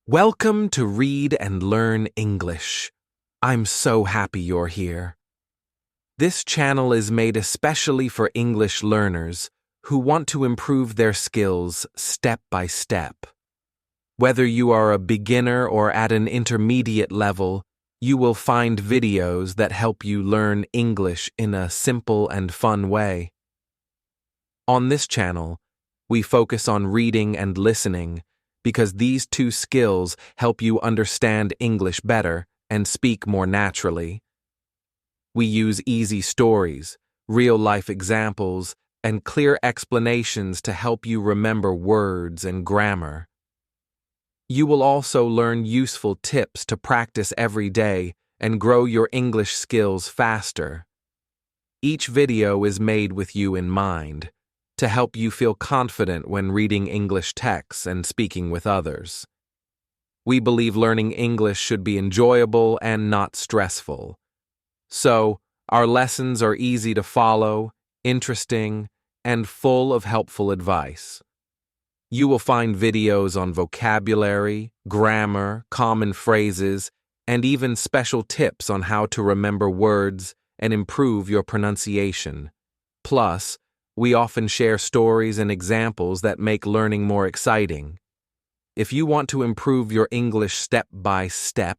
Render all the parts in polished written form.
Welcome to Read and Learn English. I'm so happy you're here. This channel is made especially for English learners who want to improve their skills step by step. Whether you are a beginner or at an intermediate level, you will find videos that help you learn English in a simple and fun way. On this channel, we focus on reading and listening because these two skills help you understand English better and speak more naturally. We use easy stories, real-life examples, and clear explanations to help you remember words and grammar. You will also learn useful tips to practice every day and grow your English skills faster. Each video is made with you in mind, to help you feel confident when reading English texts and speaking with others. We believe learning English should be enjoyable and not stressful. So, our lessons are easy to follow, interesting, and full of helpful advice. You will find videos on vocabulary, grammar, common phrases, and even special tips on how to remember words and improve your pronunciation. Plus, we often share stories and examples that make learning more exciting. If you want to improve your English step by step,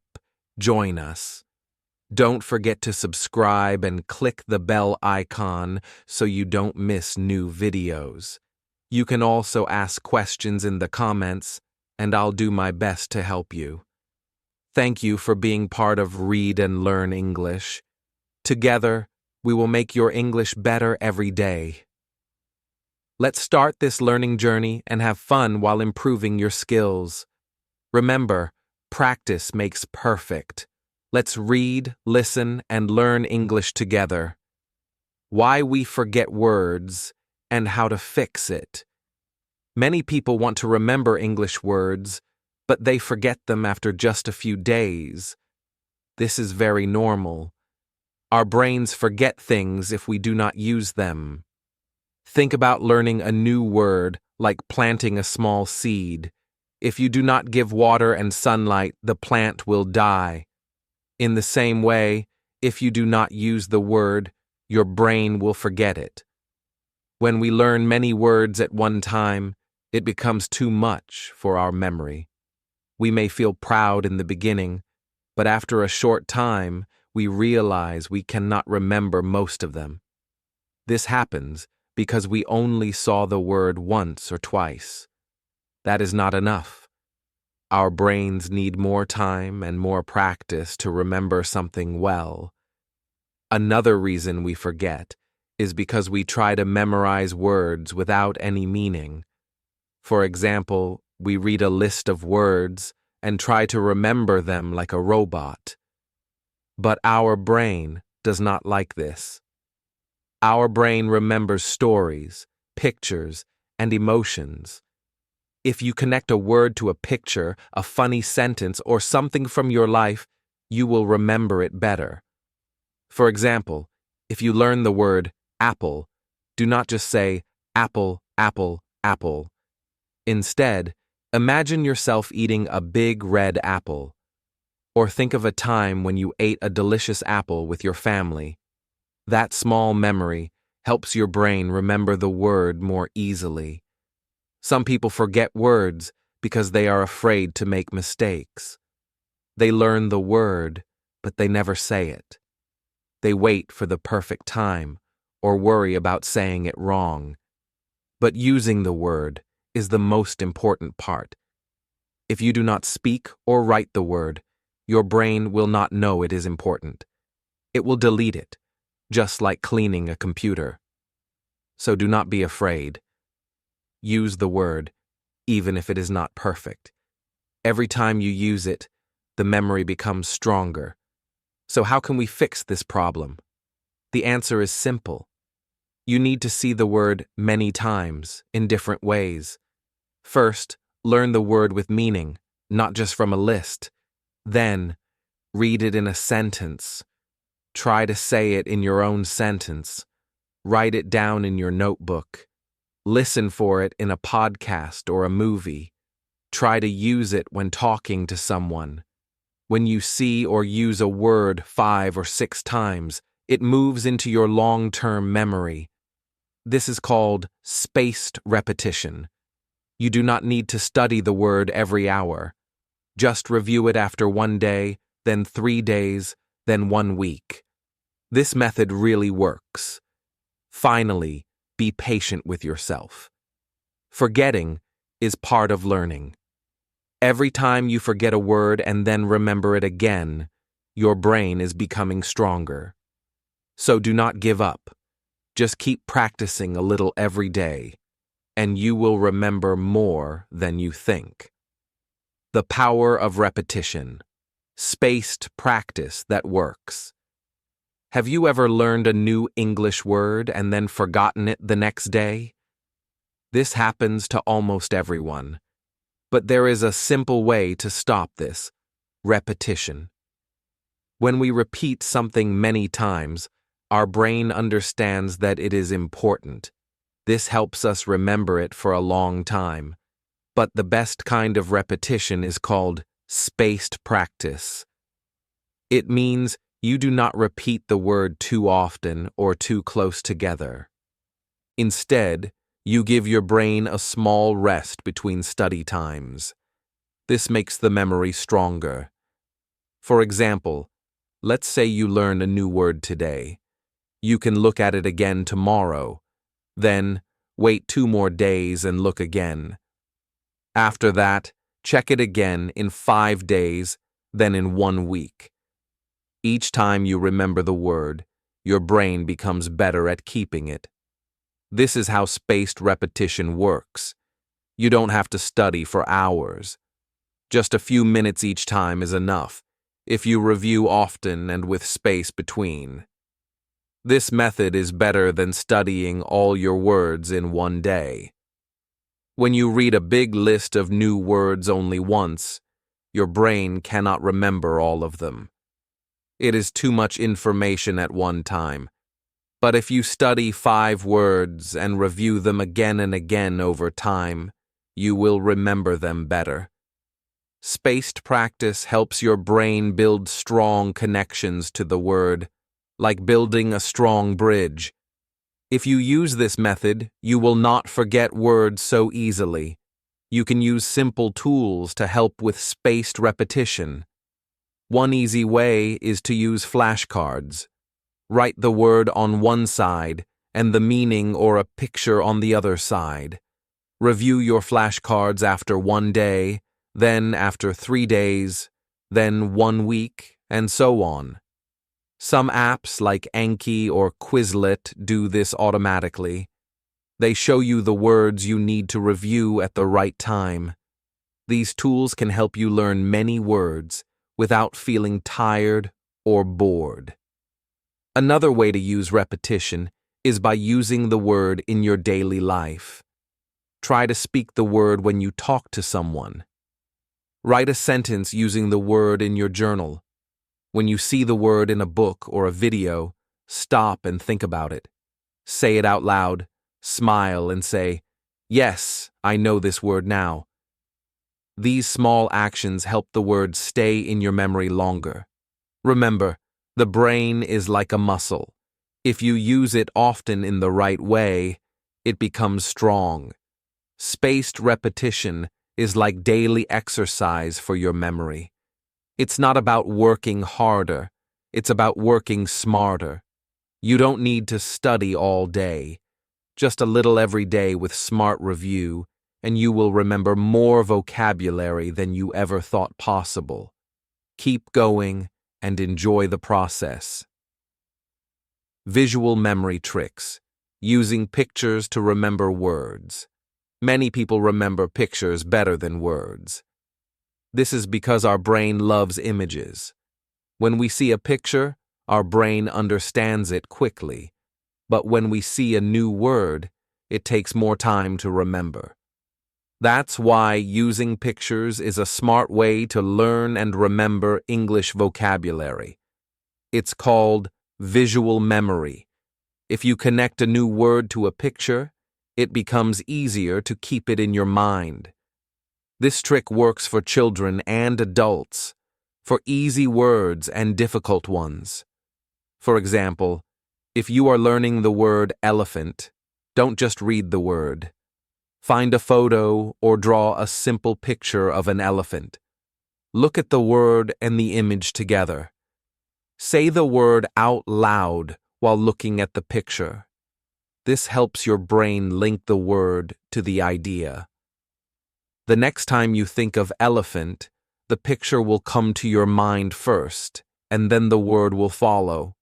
join us. Don't forget to subscribe and click the bell icon so you don't miss new videos. You can also ask questions in the comments, and I'll do my best to help you. Thank you for being part of Read and Learn English. Together, we will make your English better every day. Let's start this learning journey and have fun while improving your skills. Remember, practice makes perfect. Let's read, listen, and learn English together. Why we forget words and how to fix it. Many people want to remember English words, but they forget them after just a few days. This is very normal. Our brains forget things if we do not use them. Think about learning a new word, like planting a small seed. If you do not give water and sunlight, the plant will die. In the same way, if you do not use the word, your brain will forget it. When we learn many words at one time, it becomes too much for our memory. We may feel proud in the beginning, but after a short time, we realize we cannot remember most of them. This happens because we only saw the word once or twice. That is not enough. Our brains need more time and more practice to remember something well. Another reason we forget is because we try to memorize words without any meaning. For example, we read a list of words and try to remember them like a robot. But our brain does not like this. Our brain remembers stories, pictures, and emotions. If you connect a word to a picture, a funny sentence, or something from your life, you will remember it better. For example, if you learn the word apple, do not just say apple, apple, apple. Instead, imagine yourself eating a big red apple. Or think of a time when you ate a delicious apple with your family. That small memory helps your brain remember the word more easily. Some people forget words because they are afraid to make mistakes. They learn the word, but they never say it. They wait for the perfect time or worry about saying it wrong. But using the word is the most important part. If you do not speak or write the word, your brain will not know it is important. It will delete it, just like cleaning a computer. So do not be afraid. Use the word, even if it is not perfect. Every time you use it, the memory becomes stronger. So how can we fix this problem? The answer is simple. You need to see the word many times, in different ways. First, learn the word with meaning, not just from a list. Then, read it in a sentence. Try to say it in your own sentence. Write it down in your notebook. Listen for it in a podcast or a movie. try to use it when talking to someone. When you see or use a word 5 or 6 times, it moves into your long-term memory. This is called spaced repetition. You do not need to study the word every hour. Just review it after 1 day, then 3 days, then 1 week. This method really works. Finally, be patient with yourself. Forgetting is part of learning. Every time you forget a word and then remember it again, your brain is becoming stronger. So do not give up. Just keep practicing a little every day, and you will remember more than you think. The power of repetition. Spaced practice that works. Have you ever learned a new English word and then forgotten it the next day? This happens to almost everyone. But there is a simple way to stop this: repetition. When we repeat something many times, our brain understands that it is important. This helps us remember it for a long time. But the best kind of repetition is called spaced practice. It means you do not repeat the word too often or too close together. Instead, you give your brain a small rest between study times. This makes the memory stronger. For example, let's say you learn a new word today. You can look at it again tomorrow. Then, wait 2 more days and look again. After that, check it again in 5 days, then in 1 week. Each time you remember the word, your brain becomes better at keeping it. This is how spaced repetition works. You don't have to study for hours. Just a few minutes each time is enough, if you review often and with space between. This method is better than studying all your words in 1 day. When you read a big list of new words only once, your brain cannot remember all of them. It is too much information at one time. But if you study 5 words and review them again and again over time, you will remember them better. Spaced practice helps your brain build strong connections to the word, like building a strong bridge. If you use this method, you will not forget words so easily. You can use simple tools to help with spaced repetition. One easy way is to use flashcards. Write the word on one side and the meaning or a picture on the other side. Review your flashcards after 1 day, then after 3 days, then 1 week, and so on. Some apps like Anki or Quizlet do this automatically. They show you the words you need to review at the right time. These tools can help you learn many words without feeling tired or bored. Another way to use repetition is by using the word in your daily life. Try to speak the word when you talk to someone. Write a sentence using the word in your journal. When you see the word in a book or a video, stop and think about it. Say it out loud, smile, and say, "Yes, I know this word now." These small actions help the word stay in your memory longer. Remember, the brain is like a muscle. If you use it often in the right way, it becomes strong. Spaced repetition is like daily exercise for your memory. It's not about working harder, it's about working smarter. You don't need to study all day. Just a little every day with smart review, and you will remember more vocabulary than you ever thought possible. Keep going and enjoy the process. Visual memory tricks. Using pictures to remember words. Many people remember pictures better than words. This is because our brain loves images. When we see a picture, our brain understands it quickly. But when we see a new word, it takes more time to remember. That's why using pictures is a smart way to learn and remember English vocabulary. It's called visual memory. If you connect a new word to a picture, it becomes easier to keep it in your mind. This trick works for children and adults, for easy words and difficult ones. For example, if you are learning the word elephant, don't just read the word. Find a photo or draw a simple picture of an elephant. Look at the word and the image together. Say the word out loud while looking at the picture. This helps your brain link the word to the idea. The next time you think of elephant, the picture will come to your mind first, and then the word will follow.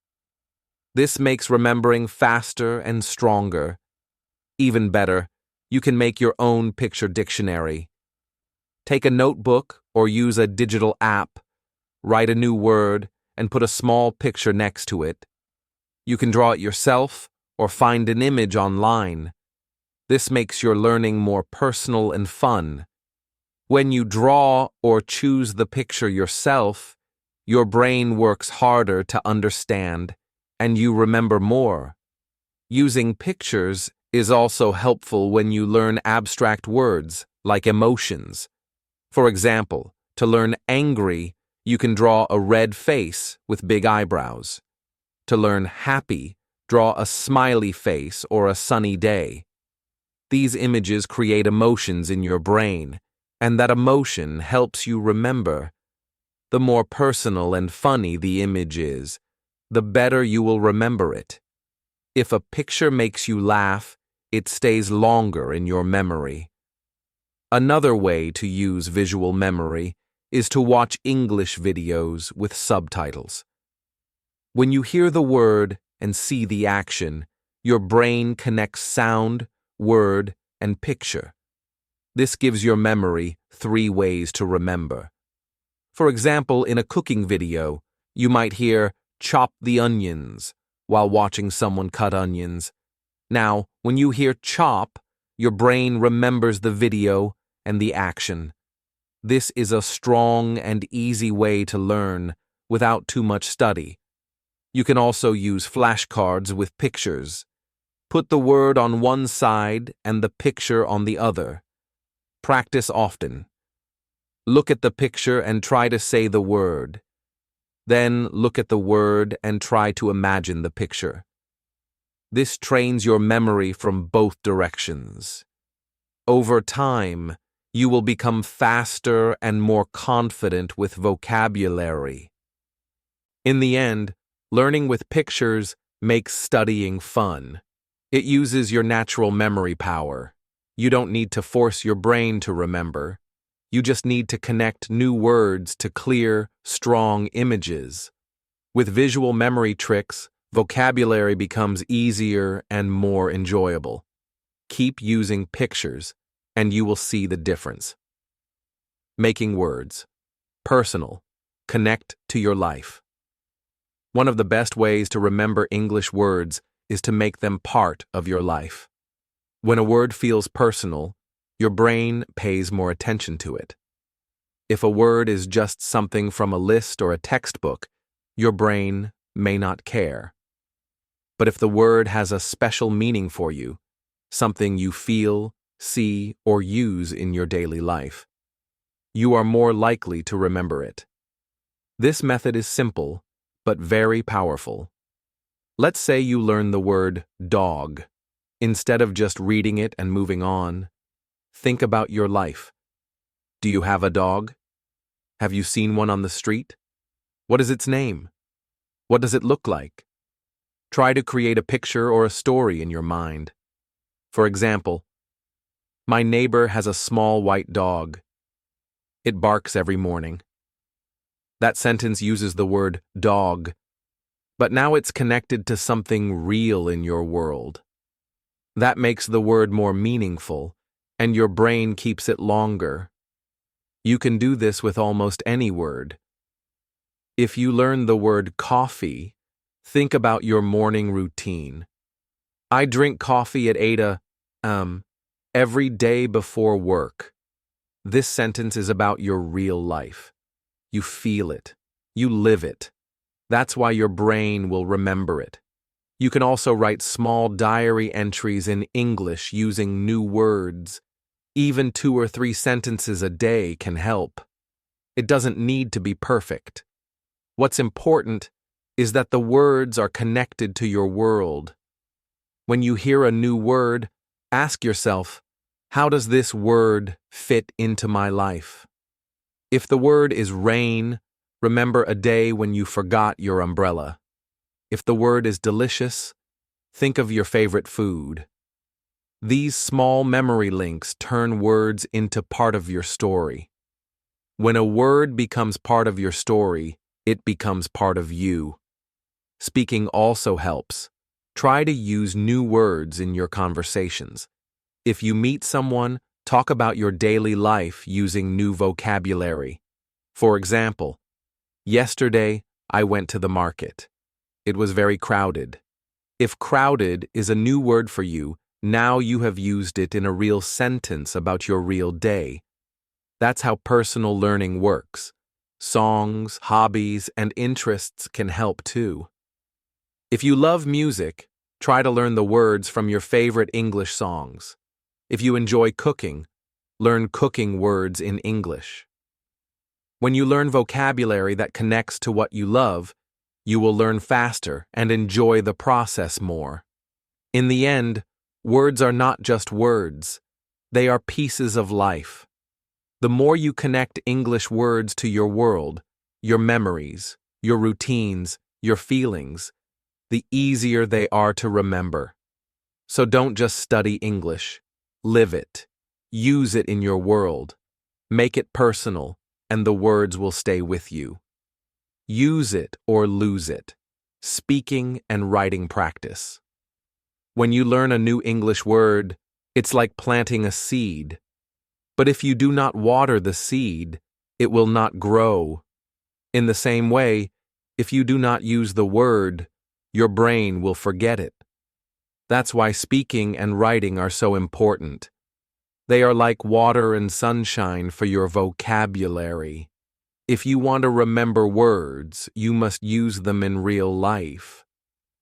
This makes remembering faster and stronger. Even better, you can make your own picture dictionary. Take a notebook or use a digital app, write a new word, and put a small picture next to it. You can draw it yourself or find an image online. This makes your learning more personal and fun. When you draw or choose the picture yourself, your brain works harder to understand, and you remember more. Using pictures is also helpful when you learn abstract words, like emotions. For example, to learn angry, you can draw a red face with big eyebrows. To learn happy, draw a smiley face or a sunny day. These images create emotions in your brain, and that emotion helps you remember. The more personal and funny the image is, the better you will remember it. If a picture makes you laugh, it stays longer in your memory. Another way to use visual memory is to watch English videos with subtitles. When you hear the word and see the action, your brain connects sound, word, and picture. This gives your memory 3 ways to remember. For example, in a cooking video, you might hear "chop the onions" while watching someone cut onions. Now, when you hear "chop," your brain remembers the video and the action. This is a strong and easy way to learn without too much study. You can also use flashcards with pictures. Put the word on one side and the picture on the other. Practice often. Look at the picture and try to say the word. Then look at the word and try to imagine the picture. This trains your memory from both directions. Over time, you will become faster and more confident with vocabulary. In the end, learning with pictures makes studying fun. It uses your natural memory power. You don't need to force your brain to remember. You just need to connect new words to clear, strong images. With visual memory tricks, vocabulary becomes easier and more enjoyable. Keep using pictures, and you will see the difference. Making words. Personal. Connect to your life. One of the best ways to remember English words is to make them part of your life. When a word feels personal, your brain pays more attention to it. If a word is just something from a list or a textbook, your brain may not care. But if the word has a special meaning for you, something you feel, see, or use in your daily life, you are more likely to remember it. This method is simple, but very powerful. Let's say you learn the word dog. Instead of just reading it and moving on, think about your life. Do you have a dog? Have you seen one on the street? What is its name? What does it look like? Try to create a picture or a story in your mind. For example, my neighbor has a small white dog. It barks every morning. That sentence uses the word dog, but now it's connected to something real in your world. That makes the word more meaningful, and your brain keeps it longer. You can do this with almost any word. If you learn the word coffee, think about your morning routine. I drink coffee at 8 a.m. every day before work. This sentence is about your real life. You feel it. You live it. That's why your brain will remember it. You can also write small diary entries in English using new words. Even 2 or 3 sentences a day can help. It doesn't need to be perfect. What's important is that the words are connected to your world. When you hear a new word, ask yourself, how does this word fit into my life? If the word is rain, remember a day when you forgot your umbrella. If the word is delicious, think of your favorite food. These small memory links turn words into part of your story. When a word becomes part of your story, it becomes part of you. Speaking also helps. Try to use new words in your conversations. If you meet someone, talk about your daily life using new vocabulary. For example, yesterday I went to the market. It was very crowded. If crowded is a new word for you, now you have used it in a real sentence about your real day. That's how personal learning works. Songs, hobbies, and interests can help too. If you love music, try to learn the words from your favorite English songs. If you enjoy cooking, learn cooking words in English. When you learn vocabulary that connects to what you love, you will learn faster and enjoy the process more. In the end, words are not just words. They are pieces of life. The more you connect English words to your world, your memories, your routines, your feelings, the easier they are to remember. So don't just study English. Live it. Use it in your world. Make it personal, and the words will stay with you. Use it or lose it. Speaking and writing practice. When you learn a new English word, it's like planting a seed. But if you do not water the seed, it will not grow. In the same way, if you do not use the word, your brain will forget it. That's why speaking and writing are so important. They are like water and sunshine for your vocabulary. If you want to remember words, you must use them in real life.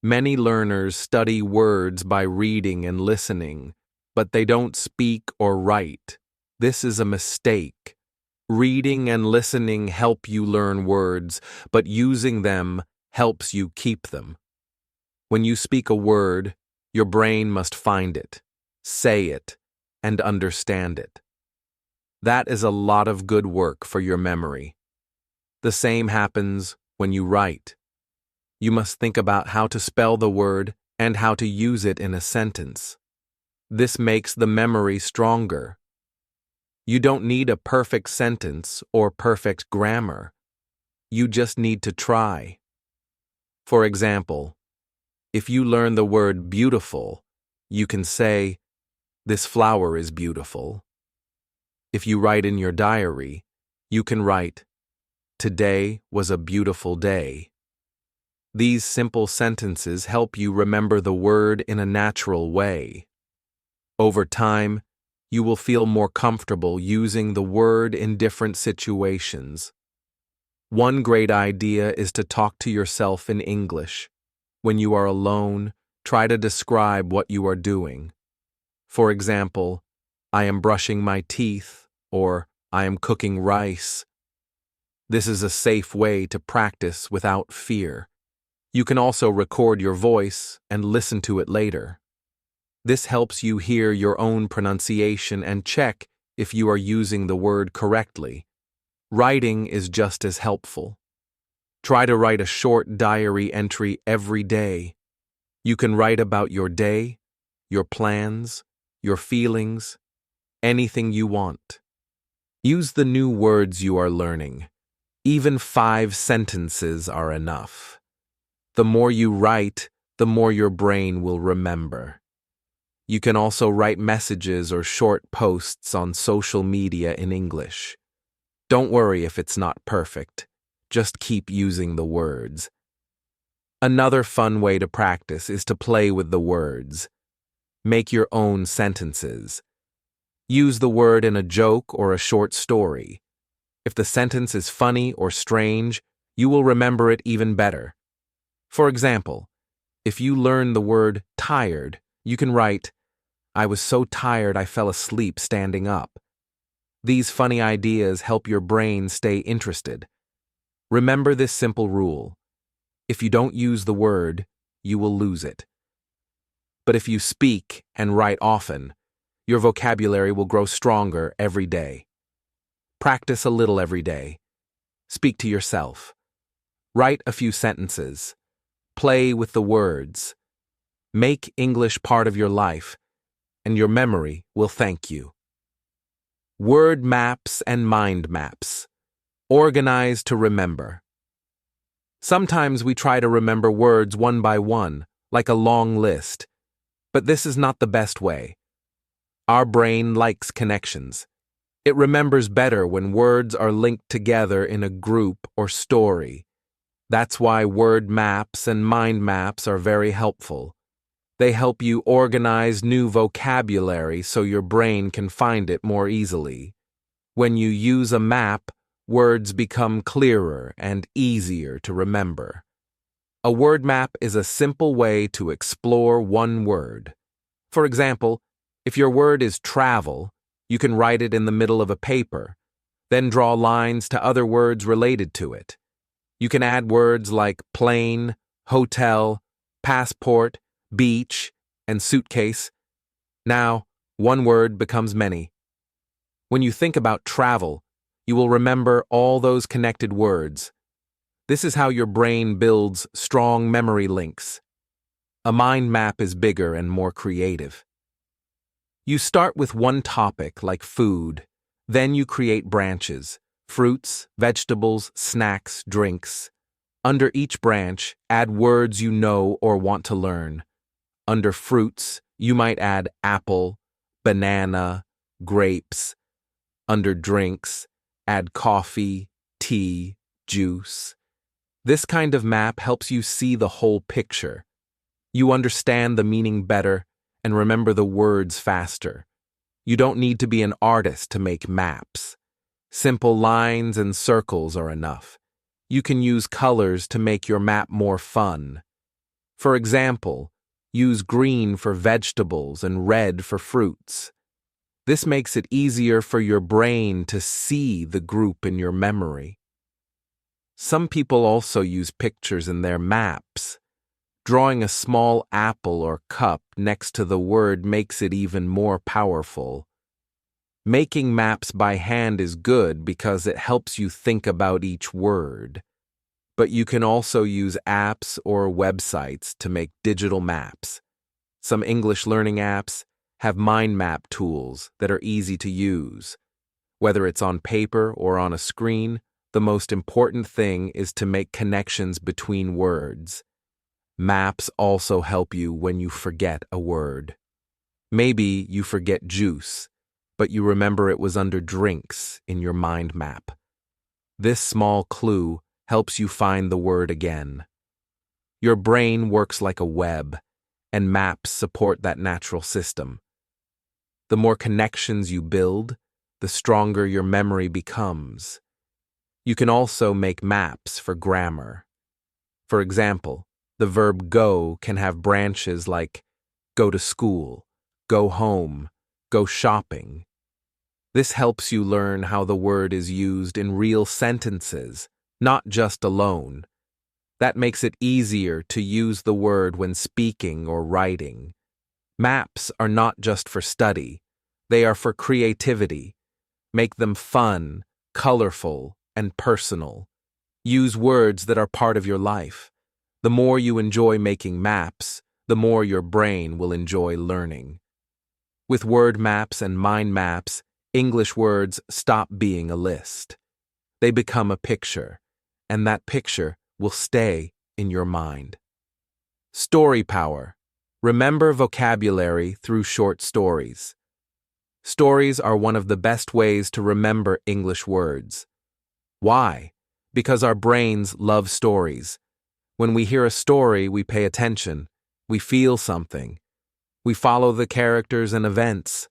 Many learners study words by reading and listening, but they don't speak or write. This is a mistake. Reading and listening help you learn words, but using them helps you keep them. When you speak a word, your brain must find it, say it, and understand it. That is a lot of good work for your memory. The same happens when you write. You must think about how to spell the word and how to use it in a sentence. This makes the memory stronger. You don't need a perfect sentence or perfect grammar. You just need to try. For example, if you learn the word beautiful, you can say, "This flower is beautiful." If you write in your diary, you can write, "Today was a beautiful day." These simple sentences help you remember the word in a natural way. Over time, you will feel more comfortable using the word in different situations. One great idea is to talk to yourself in English. When you are alone, try to describe what you are doing. For example, "I am brushing my teeth," or "I am cooking rice." This is a safe way to practice without fear. You can also record your voice and listen to it later. This helps you hear your own pronunciation and check if you are using the word correctly. Writing is just as helpful. Try to write a short diary entry every day. You can write about your day, your plans, your feelings, anything you want. Use the new words you are learning. Even 5 sentences are enough. The more you write, the more your brain will remember. You can also write messages or short posts on social media in English. Don't worry if it's not perfect. Just keep using the words. Another fun way to practice is to play with the words. Make your own sentences. Use the word in a joke or a short story. If the sentence is funny or strange, you will remember it even better. For example, if you learn the word tired, you can write, I was so tired I fell asleep standing up. These funny ideas help your brain stay interested. Remember this simple rule. If you don't use the word, you will lose it. But if you speak and write often, your vocabulary will grow stronger every day. Practice a little every day. Speak to yourself. Write a few sentences. Play with the words. Make English part of your life, and your memory will thank you. Word maps and mind maps. Organize to remember. Sometimes we try to remember words one by one, like a long list, but this is not the best way. Our brain likes connections. It remembers better when words are linked together in a group or story. That's why word maps and mind maps are very helpful. They help you organize new vocabulary so your brain can find it more easily. When you use a map, words become clearer and easier to remember. A word map is a simple way to explore one word. For example, if your word is travel, you can write it in the middle of a paper, then draw lines to other words related to it. You can add words like plane, hotel, passport, beach, and suitcase. Now, one word becomes many. When you think about travel, you will remember all those connected words. This is how your brain builds strong memory links. A mind map is bigger and more creative. You start with one topic like food, then you create branches, fruits, vegetables, snacks, drinks. Under each branch, add words you know or want to learn. Under fruits, you might add apple, banana, grapes. Under drinks, add coffee, tea, juice. This kind of map helps you see the whole picture. You understand the meaning better and remember the words faster. You don't need to be an artist to make maps. Simple lines and circles are enough. You can use colors to make your map more fun. For example, use green for vegetables and red for fruits. This makes it easier for your brain to see the group in your memory. Some people also use pictures in their maps. Drawing a small apple or cup next to the word makes it even more powerful. Making maps by hand is good because it helps you think about each word. But you can also use apps or websites to make digital maps. Some English learning apps have mind map tools that are easy to use. Whether it's on paper or on a screen, the most important thing is to make connections between words. Maps also help you when you forget a word. Maybe you forget juice, but you remember it was under drinks in your mind map. This small clue helps you find the word again. Your brain works like a web, and maps support that natural system. The more connections you build, the stronger your memory becomes. You can also make maps for grammar. For example, the verb go can have branches like go to school, go home, go shopping. This helps you learn how the word is used in real sentences, not just alone. That makes it easier to use the word when speaking or writing. Maps are not just for study, they are for creativity. Make them fun, colorful, and personal. Use words that are part of your life. The more you enjoy making maps, the more your brain will enjoy learning. With word maps and mind maps, English words stop being a list. They become a picture, and that picture will stay in your mind. Story power. Remember vocabulary through short stories. Stories are one of the best ways to remember English words. Why? Because our brains love stories. When we hear a story, we pay attention. We feel something. We follow the characters and events.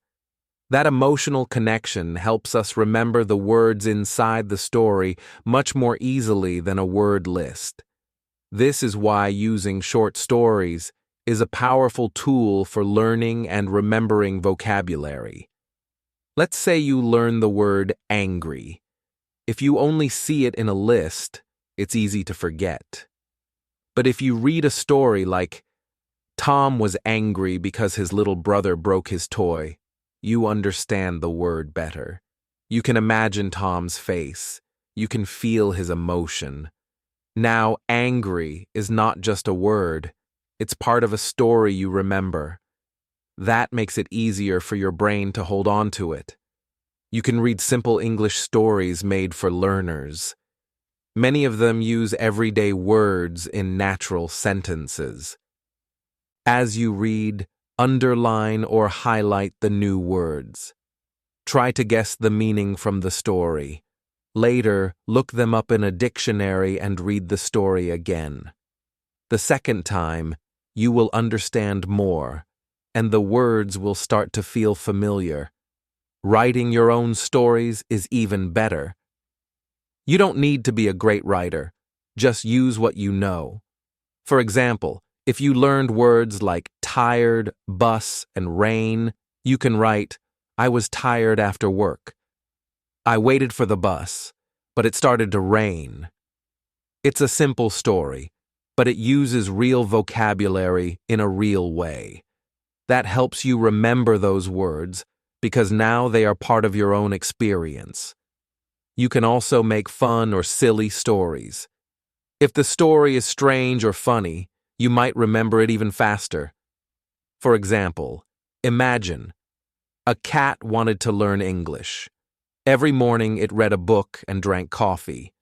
That emotional connection helps us remember the words inside the story much more easily than a word list. This is why using short stories is a powerful tool for learning and remembering vocabulary. Let's say you learn the word angry. If you only see it in a list, it's easy to forget. But if you read a story like, Tom was angry because his little brother broke his toy, you understand the word better. You can imagine Tom's face. You can feel his emotion. Now, angry is not just a word. It's part of a story you remember. That makes it easier for your brain to hold on to it. You can read simple English stories made for learners. Many of them use everyday words in natural sentences. As you read, underline or highlight the new words. Try to guess the meaning from the story. Later, look them up in a dictionary and read the story again. The second time, you will understand more, and the words will start to feel familiar. Writing your own stories is even better. You don't need to be a great writer. Just use what you know. For example, if you learned words like tired, bus, and rain, you can write, I was tired after work. I waited for the bus, but it started to rain. It's a simple story, but it uses real vocabulary in a real way. That helps you remember those words because now they are part of your own experience. You can also make fun or silly stories. If the story is strange or funny, you might remember it even faster. For example, imagine a cat wanted to learn English. Every morning it read a book and drank coffee.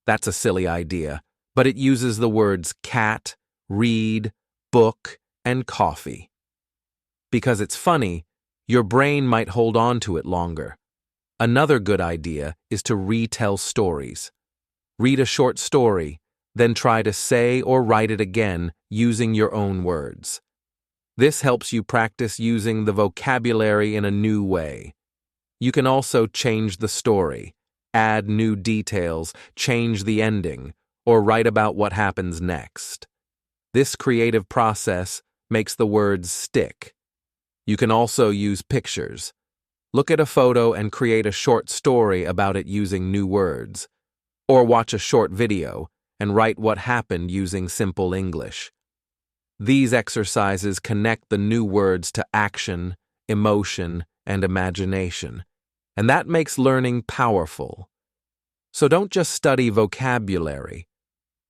That's a silly idea, but it uses the words cat, read, book, and coffee. Because it's funny, your brain might hold on to it longer. Another good idea is to retell stories. Read a short story, then try to say or write it again using your own words. This helps you practice using the vocabulary in a new way. You can also change the story, add new details, change the ending, or write about what happens next. This creative process makes the words stick. You can also use pictures. Look at a photo and create a short story about it using new words. Or watch a short video and write what happened using simple English. These exercises connect the new words to action, emotion, and imagination, and that makes learning powerful. So don't just study vocabulary.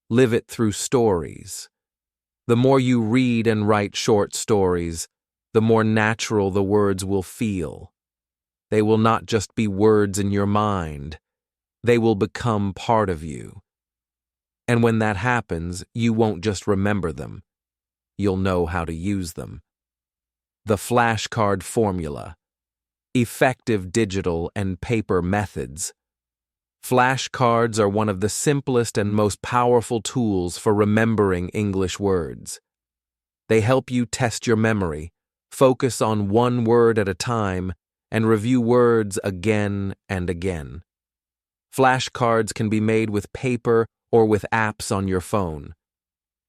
Live it through stories. The more you read and write short stories, the more natural the words will feel. They will not just be words in your mind. They will become part of you. And when that happens, you won't just remember them. You'll know how to use them. The flashcard formula. Effective digital and paper methods. Flashcards are one of the simplest and most powerful tools for remembering English words. They help you test your memory, focus on one word at a time, and review words again and again. Flashcards can be made with paper or with apps on your phone.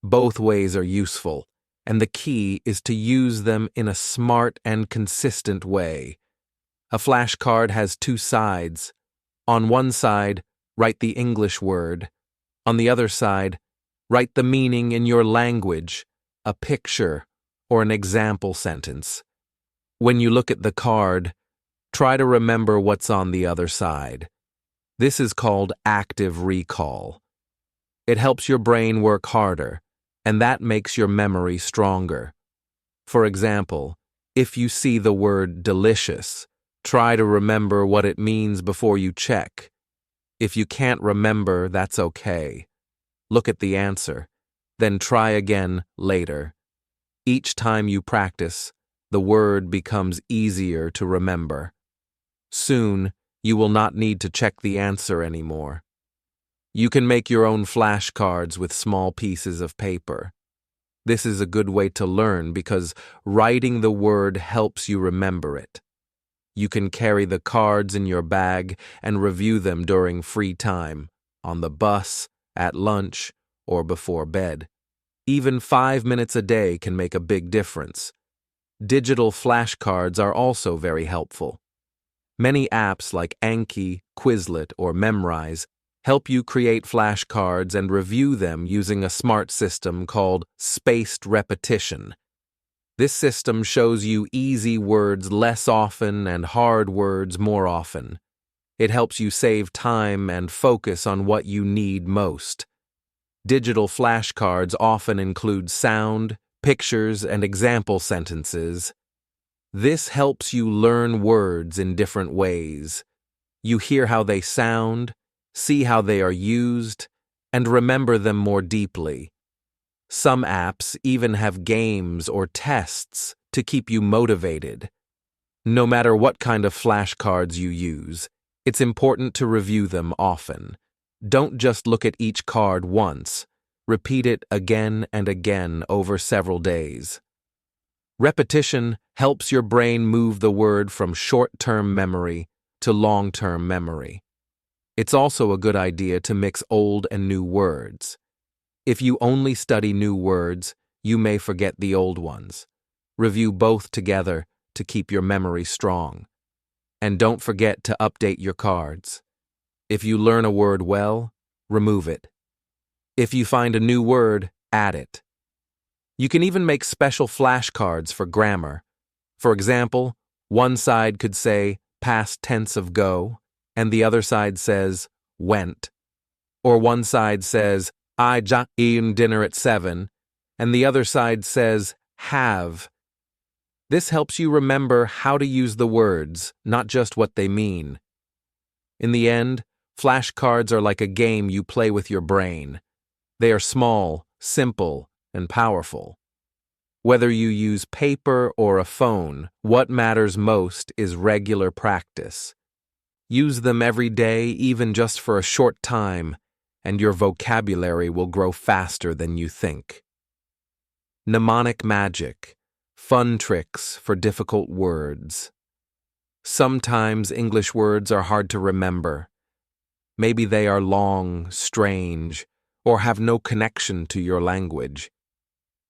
Both ways are useful, and the key is to use them in a smart and consistent way. A flashcard has two sides. On one side, write the English word. On the other side, write the meaning in your language, a picture, or an example sentence. When you look at the card, try to remember what's on the other side. This is called active recall. It helps your brain work harder, and that makes your memory stronger. For example, if you see the word delicious, try to remember what it means before you check. If you can't remember, that's okay. Look at the answer, then try again later. Each time you practice, the word becomes easier to remember. Soon, you will not need to check the answer anymore. You can make your own flashcards with small pieces of paper. This is a good way to learn because writing the word helps you remember it. You can carry the cards in your bag and review them during free time, on the bus, at lunch, or before bed. Even 5 minutes a day can make a big difference. Digital flashcards are also very helpful. Many apps like Anki, Quizlet, or Memrise help you create flashcards and review them using a smart system called spaced repetition. This system shows you easy words less often and hard words more often. It helps you save time and focus on what you need most. Digital flashcards often include sound, pictures, and example sentences. This helps you learn words in different ways. You hear how they sound, see how they are used, and remember them more deeply. Some apps even have games or tests to keep you motivated. No matter what kind of flashcards you use, it's important to review them often. Don't just look at each card once. Repeat it again and again over several days. Repetition helps your brain move the word from short-term memory to long-term memory. It's also a good idea to mix old and new words. If you only study new words, you may forget the old ones. Review both together to keep your memory strong. And don't forget to update your cards. If you learn a word well, remove it. If you find a new word, add it. You can even make special flashcards for grammar. For example, one side could say past tense of go, and the other side says went. Or one side says I eat dinner at 7, and the other side says have. This helps you remember how to use the words, not just what they mean. In the end, flashcards are like a game you play with your brain. They are small, simple, and powerful. Whether you use paper or a phone, what matters most is regular practice. Use them every day, even just for a short time, and your vocabulary will grow faster than you think. Mnemonic Magic. Fun tricks for difficult words. Sometimes English words are hard to remember. Maybe they are long, strange, or have no connection to your language.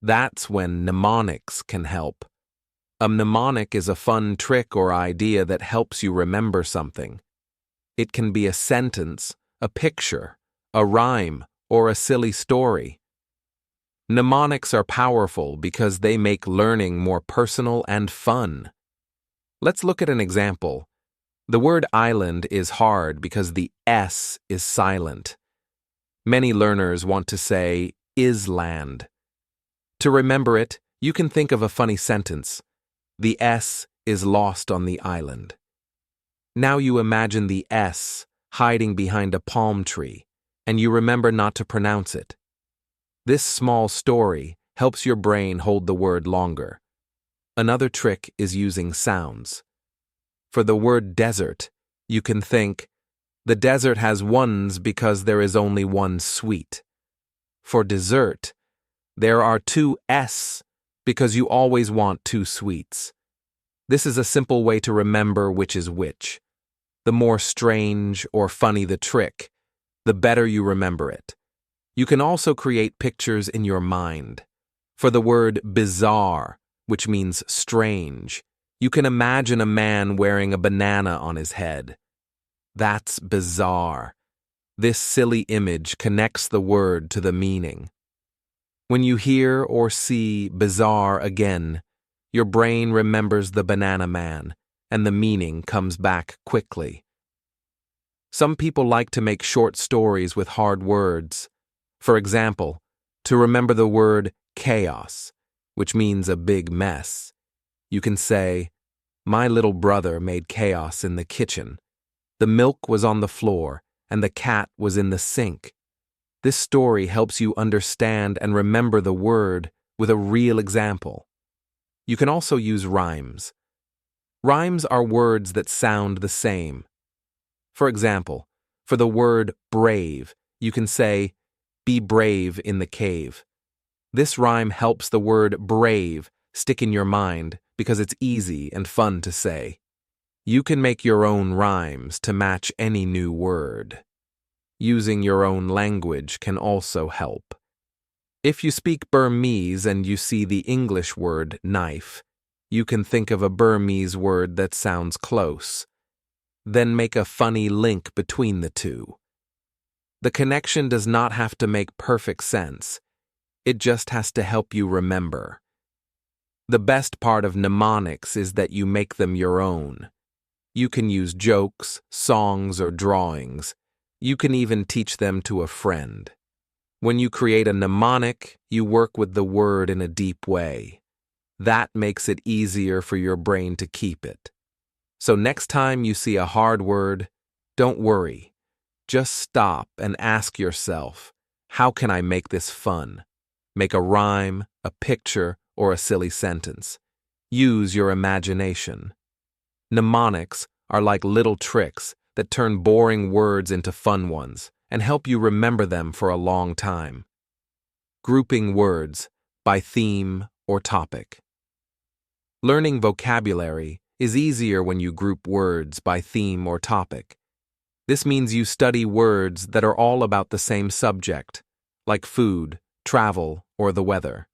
That's when mnemonics can help. A mnemonic is a fun trick or idea that helps you remember something. It can be a sentence, a picture, a rhyme, or a silly story. Mnemonics are powerful because they make learning more personal and fun. Let's look at an example. The word island is hard because the S is silent. Many learners want to say island. To remember it, you can think of a funny sentence. The S is lost on the island. Now you imagine the S hiding behind a palm tree, and you remember not to pronounce it. This small story helps your brain hold the word longer. Another trick is using sounds. For the word desert, you can think, the desert has ones because there is only one sweet. For dessert, there are two S because you always want two sweets. This is a simple way to remember which is which. The more strange or funny the trick, the better you remember it. You can also create pictures in your mind. For the word bizarre, which means strange, you can imagine a man wearing a banana on his head. That's bizarre. This silly image connects the word to the meaning. When you hear or see bizarre again, your brain remembers the banana man, and the meaning comes back quickly. Some people like to make short stories with hard words. For example, to remember the word chaos, which means a big mess, you can say, my little brother made chaos in the kitchen. The milk was on the floor, and the cat was in the sink. This story helps you understand and remember the word with a real example. You can also use rhymes. Rhymes are words that sound the same. For example, for the word brave, you can say, be brave in the cave. This rhyme helps the word brave stick in your mind because it's easy and fun to say. You can make your own rhymes to match any new word. Using your own language can also help. If you speak Burmese and you see the English word knife, you can think of a Burmese word that sounds close. Then make a funny link between the two. The connection does not have to make perfect sense. It just has to help you remember. The best part of mnemonics is that you make them your own. You can use jokes, songs, or drawings. You can even teach them to a friend. When you create a mnemonic, you work with the word in a deep way. That makes it easier for your brain to keep it. So next time you see a hard word, don't worry. Just stop and ask yourself, how can I make this fun? Make a rhyme, a picture, or a silly sentence. Use your imagination. Mnemonics are like little tricks that turn boring words into fun ones and help you remember them for a long time. Grouping words by theme or topic. Learning vocabulary is easier when you group words by theme or topic. This means you study words that are all about the same subject, like food, travel, or the weather.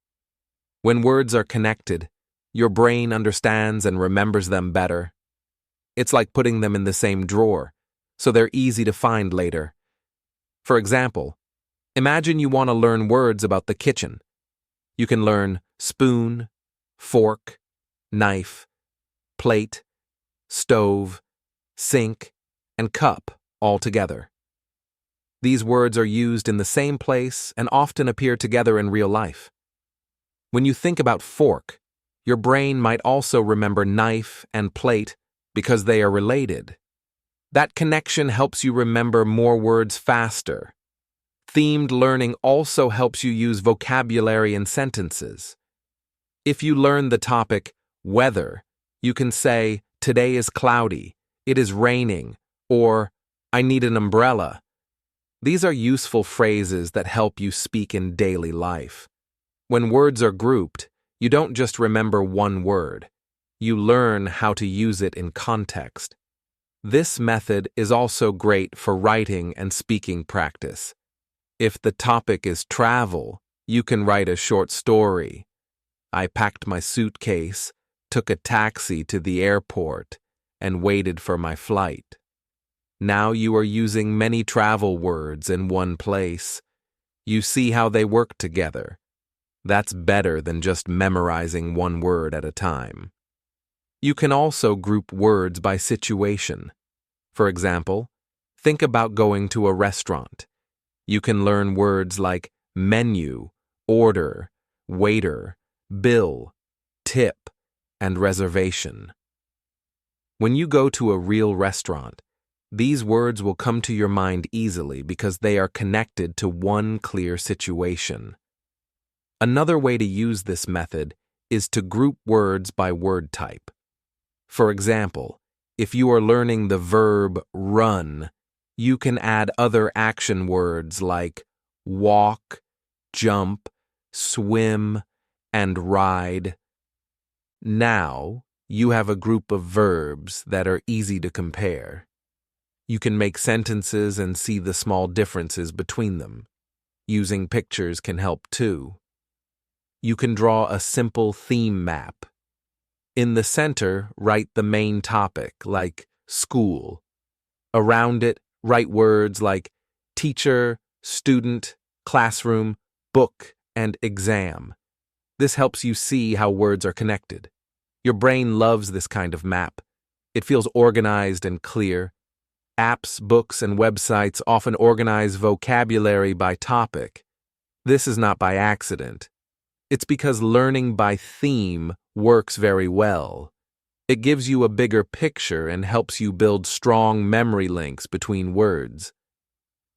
When words are connected, your brain understands and remembers them better. It's like putting them in the same drawer, so they're easy to find later. For example, imagine you want to learn words about the kitchen. You can learn spoon, fork, knife, plate, stove, sink, and cup all together. These words are used in the same place and often appear together in real life. When you think about fork, your brain might also remember knife and plate because they are related. That connection helps you remember more words faster. Themed learning also helps you use vocabulary in sentences. If you learn the topic weather, you can say, today is cloudy, it is raining, or I need an umbrella. These are useful phrases that help you speak in daily life. When words are grouped, you don't just remember one word. You learn how to use it in context. This method is also great for writing and speaking practice. If the topic is travel, you can write a short story. I packed my suitcase, took a taxi to the airport, and waited for my flight. Now you are using many travel words in one place. You see how they work together. That's better than just memorizing one word at a time. You can also group words by situation. For example, think about going to a restaurant. You can learn words like menu, order, waiter, bill, tip, and reservation. When you go to a real restaurant, these words will come to your mind easily because they are connected to one clear situation. Another way to use this method is to group words by word type. For example, if you are learning the verb run, you can add other action words like walk, jump, swim, and ride. Now, you have a group of verbs that are easy to compare. You can make sentences and see the small differences between them. Using pictures can help too. You can draw a simple theme map. In the center, write the main topic, like school. Around it, write words like teacher, student, classroom, book, and exam. This helps you see how words are connected. Your brain loves this kind of map. It feels organized and clear. Apps, books, and websites often organize vocabulary by topic. This is not by accident. It's because learning by theme works very well. It gives you a bigger picture and helps you build strong memory links between words.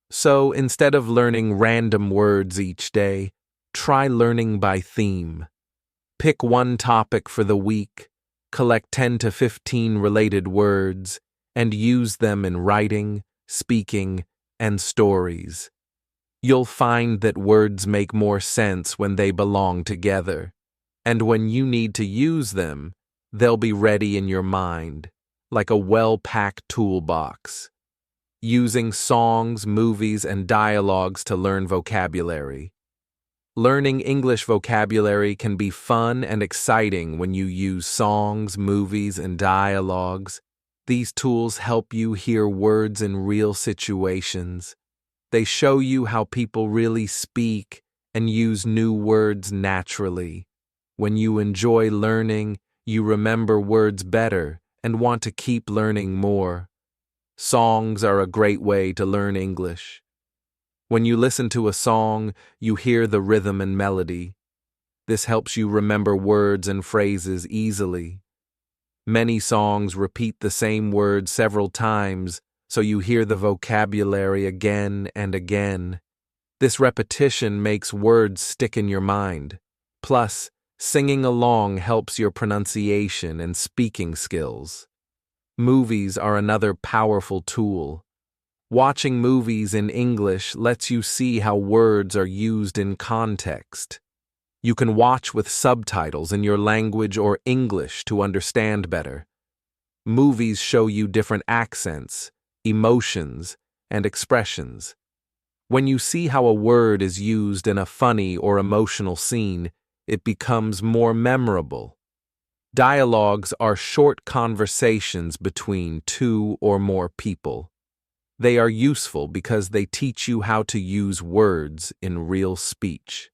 So instead of learning random words each day, try learning by theme. Pick one topic for the week, collect 10 to 15 related words, and use them in writing, speaking, and stories. You'll find that words make more sense when they belong together, and when you need to use them, they'll be ready in your mind, like a well-packed toolbox. Using songs, movies, and dialogues to learn vocabulary. Learning English vocabulary can be fun and exciting when you use songs, movies, and dialogues. These tools help you hear words in real situations. They show you how people really speak and use new words naturally. When you enjoy learning, you remember words better and want to keep learning more. Songs are a great way to learn English. When you listen to a song, you hear the rhythm and melody. This helps you remember words and phrases easily. Many songs repeat the same words several times, so you hear the vocabulary again and again. This repetition makes words stick in your mind. Plus, singing along helps your pronunciation and speaking skills. Movies are another powerful tool. Watching movies in English lets you see how words are used in context. You can watch with subtitles in your language or English to understand better. Movies show you different accents, emotions, and expressions. When you see how a word is used in a funny or emotional scene, it becomes more memorable. Dialogues are short conversations between two or more people. They are useful because they teach you how to use words in real speech.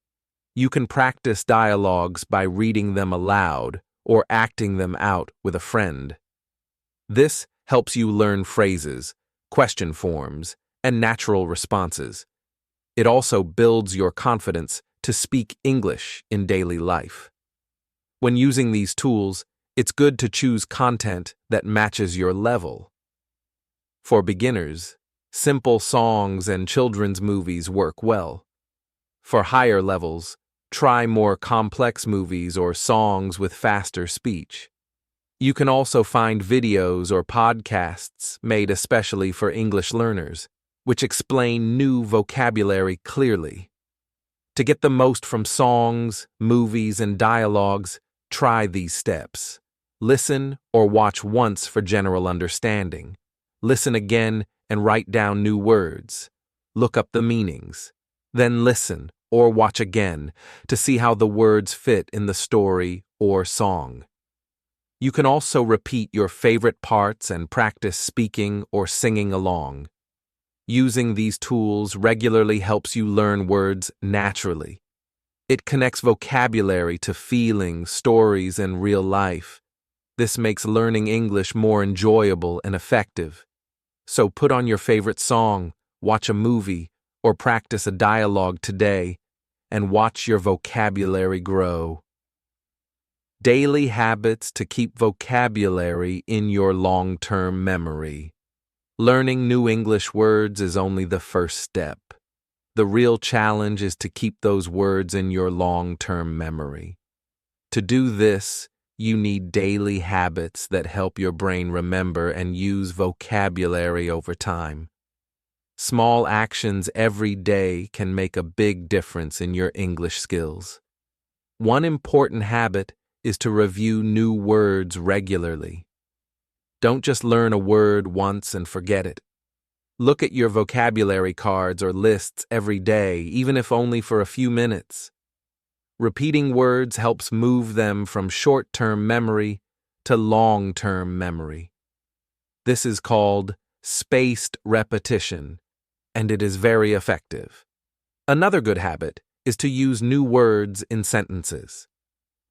You can practice dialogues by reading them aloud or acting them out with a friend. This helps you learn phrases, question forms, and natural responses. It also builds your confidence to speak English in daily life. When using these tools, it's good to choose content that matches your level. For beginners, simple songs and children's movies work well. For higher levels, try more complex movies or songs with faster speech. You can also find videos or podcasts made especially for English learners, which explain new vocabulary clearly. To get the most from songs, movies, and dialogues, try these steps. Listen or watch once for general understanding. Listen again and write down new words. Look up the meanings. Then listen or watch again to see how the words fit in the story or song. You can also repeat your favorite parts and practice speaking or singing along. Using these tools regularly helps you learn words naturally. It connects vocabulary to feelings, stories, and real life. This makes learning English more enjoyable and effective. So put on your favorite song, watch a movie, or practice a dialogue today, and watch your vocabulary grow. Daily habits to keep vocabulary in your long-term memory. Learning new English words is only the first step. The real challenge is to keep those words in your long-term memory. To do this, you need daily habits that help your brain remember and use vocabulary over time. Small actions every day can make a big difference in your English skills. One important habit is to review new words regularly. Don't just learn a word once and forget it. Look at your vocabulary cards or lists every day, even if only for a few minutes. Repeating words helps move them from short-term memory to long-term memory. This is called spaced repetition, and it is very effective. Another good habit is to use new words in sentences.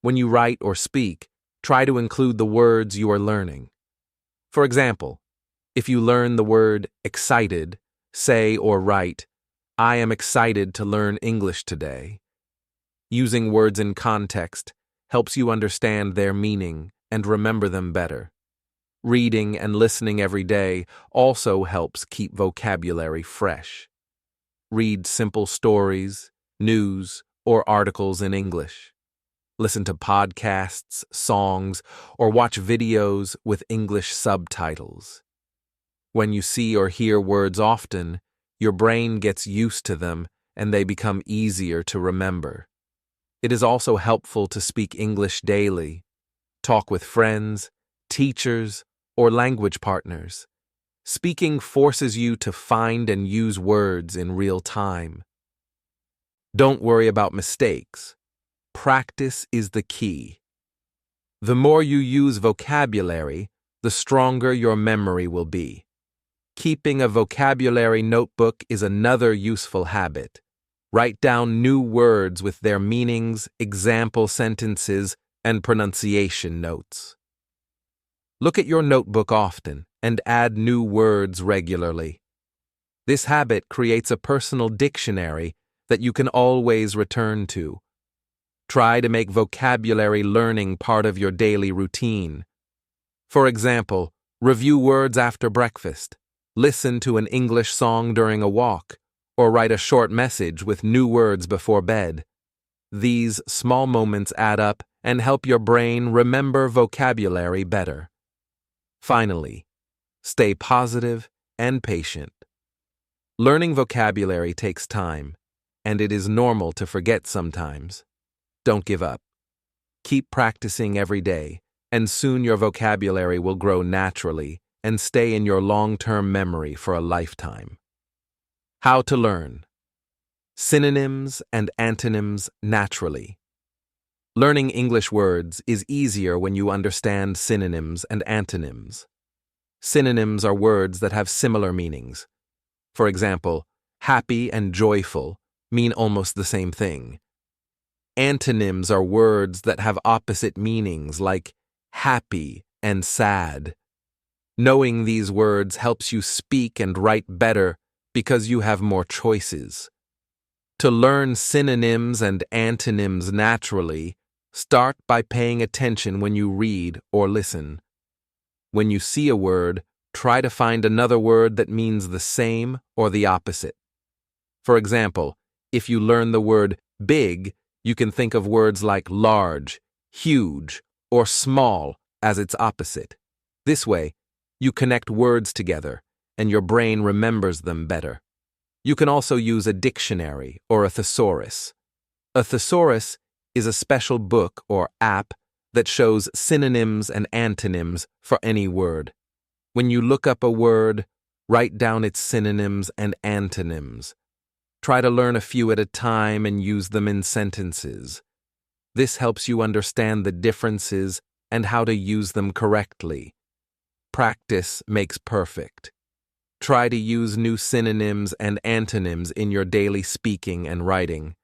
When you write or speak, try to include the words you are learning. For example, if you learn the word excited, say or write, "I am excited to learn English today." Using words in context helps you understand their meaning and remember them better. Reading and listening every day also helps keep vocabulary fresh. Read simple stories, news, or articles in English. Listen to podcasts, songs, or watch videos with English subtitles. When you see or hear words often, your brain gets used to them and they become easier to remember. It is also helpful to speak English daily. Talk with friends, teachers, or language partners. Speaking forces you to find and use words in real time. Don't worry about mistakes. Practice is the key. The more you use vocabulary, the stronger your memory will be. Keeping a vocabulary notebook is another useful habit. Write down new words with their meanings, example sentences, and pronunciation notes. Look at your notebook often and add new words regularly. This habit creates a personal dictionary that you can always return to. Try to make vocabulary learning part of your daily routine. For example, review words after breakfast, listen to an English song during a walk, or write a short message with new words before bed. These small moments add up and help your brain remember vocabulary better. Finally, stay positive and patient. Learning vocabulary takes time, and it is normal to forget sometimes. Don't give up. Keep practicing every day, and soon your vocabulary will grow naturally and stay in your long-term memory for a lifetime. How to learn. Synonyms and antonyms naturally. Learning English words is easier when you understand synonyms and antonyms. Synonyms are words that have similar meanings. For example, happy and joyful mean almost the same thing. Antonyms are words that have opposite meanings, like happy and sad. Knowing these words helps you speak and write better because you have more choices. To learn synonyms and antonyms naturally, start by paying attention when you read or listen. When you see a word, try to find another word that means the same or the opposite. For example, if you learn the word big, you can think of words like large, huge, or small as its opposite. This way, you connect words together, and your brain remembers them better. You can also use a dictionary or a thesaurus. A thesaurus is a special book or app that shows synonyms and antonyms for any word. When you look up a word, write down its synonyms and antonyms. Try to learn a few at a time and use them in sentences. This helps you understand the differences and how to use them correctly. Practice makes perfect. Try to use new synonyms and antonyms in your daily speaking and writing.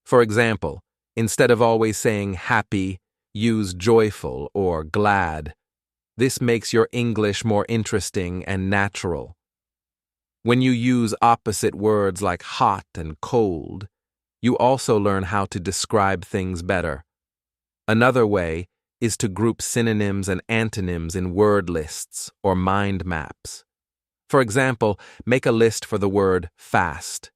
For example, instead of always saying happy, use joyful or glad. This makes your English more interesting and natural. When you use opposite words like hot and cold, you also learn how to describe things better. Another way is to group synonyms and antonyms in word lists or mind maps. For example, make a list for the word fast.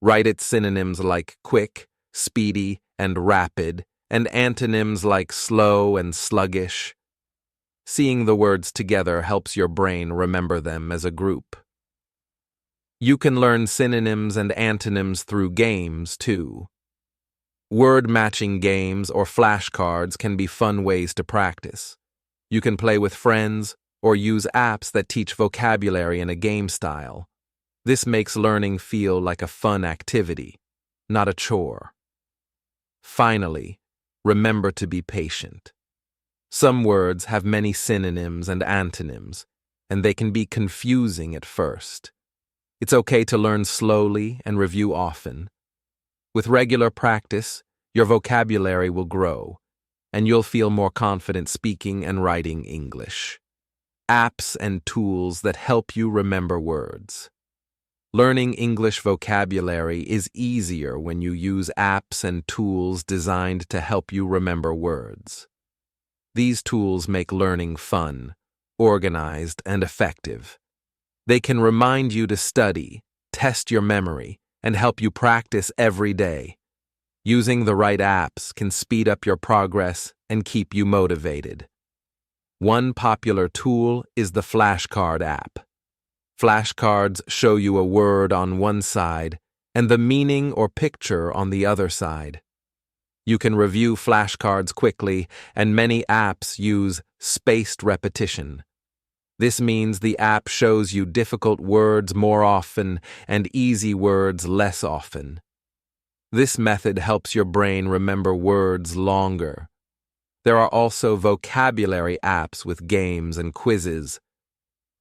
Write its synonyms like quick, speedy, and rapid, and antonyms like slow and sluggish. Seeing the words together helps your brain remember them as a group. You can learn synonyms and antonyms through games, too. Word-matching games or flashcards can be fun ways to practice. You can play with friends or use apps that teach vocabulary in a game style. This makes learning feel like a fun activity, not a chore. Finally, remember to be patient. Some words have many synonyms and antonyms, and they can be confusing at first. It's okay to learn slowly and review often. With regular practice, your vocabulary will grow, and you'll feel more confident speaking and writing English. Apps and tools that help you remember words. Learning English vocabulary is easier when you use apps and tools designed to help you remember words. These tools make learning fun, organized, and effective. They can remind you to study, test your memory, and help you practice every day. Using the right apps can speed up your progress and keep you motivated. One popular tool is the Flashcard app. Flashcards show you a word on one side and the meaning or picture on the other side. You can review flashcards quickly, and many apps use spaced repetition. This means the app shows you difficult words more often and easy words less often. This method helps your brain remember words longer. There are also vocabulary apps with games and quizzes.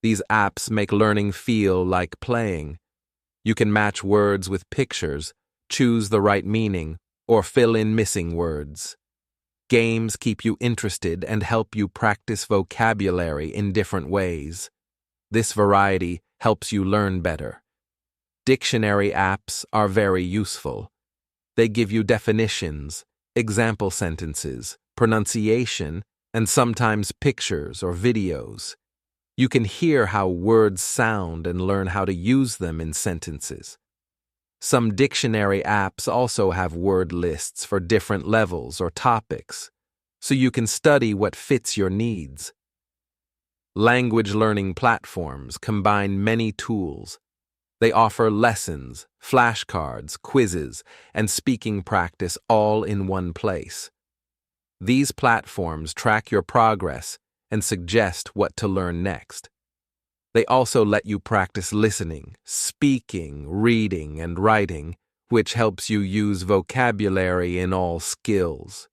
These apps make learning feel like playing. You can match words with pictures, choose the right meaning, or fill in missing words. Games keep you interested and help you practice vocabulary in different ways. This variety helps you learn better. Dictionary apps are very useful. They give you definitions, example sentences, pronunciation, and sometimes pictures or videos. You can hear how words sound and learn how to use them in sentences. Some dictionary apps also have word lists for different levels or topics, so you can study what fits your needs. Language learning platforms combine many tools. They offer lessons, flashcards, quizzes, and speaking practice all in one place. These platforms track your progress and suggest what to learn next. They also let you practice listening, speaking, reading, and writing, which helps you use vocabulary in all skills.